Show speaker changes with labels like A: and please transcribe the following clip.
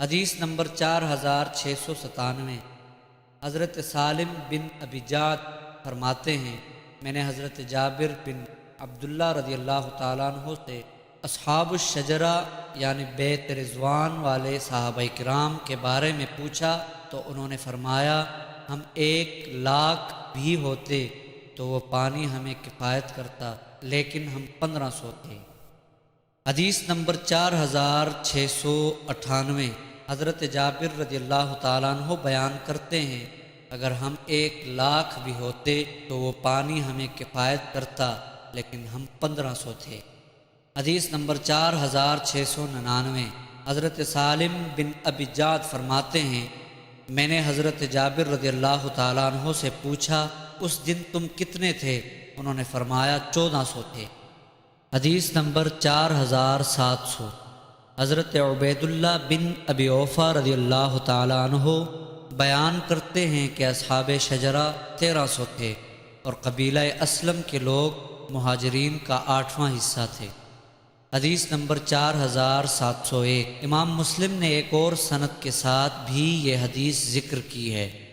A: حدیث نمبر 4697۔ حضرت سالم بن ابی جعد فرماتے ہیں، میں نے حضرت جابر بن عبداللہ رضی اللہ تعالیٰ عنہ سے اصحاب الشجرہ یعنی بیت رضوان والے صحابہ کرام کے بارے میں پوچھا تو انہوں نے فرمایا، ہم 1,00,000 بھی ہوتے تو وہ پانی ہمیں کفایت کرتا، لیکن ہم 1500 تھے۔ حدیث نمبر 4698۔ حضرت جابر رضی اللہ تعالیٰ عنہ بیان کرتے ہیں، اگر ہم 1,00,000 بھی ہوتے تو وہ پانی ہمیں کفایت کرتا، لیکن ہم 1500 تھے۔ حدیث نمبر 4699۔ حضرت سالم بن ابی جعد فرماتے ہیں، میں نے حضرت جابر رضی اللہ تعالیٰ عنہ سے پوچھا، اس دن تم کتنے تھے؟ انہوں نے فرمایا 1400 تھے۔ حدیث نمبر 4700۔ حضرت عبیداللہ بن ابی اوفا رضی اللہ تعالیٰ عنہ بیان کرتے ہیں کہ اصحاب شجرہ 1300 تھے اور قبیلہ اسلم کے لوگ مہاجرین کا 8واں حصہ تھے۔ حدیث نمبر 4701۔ امام مسلم نے ایک اور سند کے ساتھ بھی یہ حدیث ذکر کی ہے۔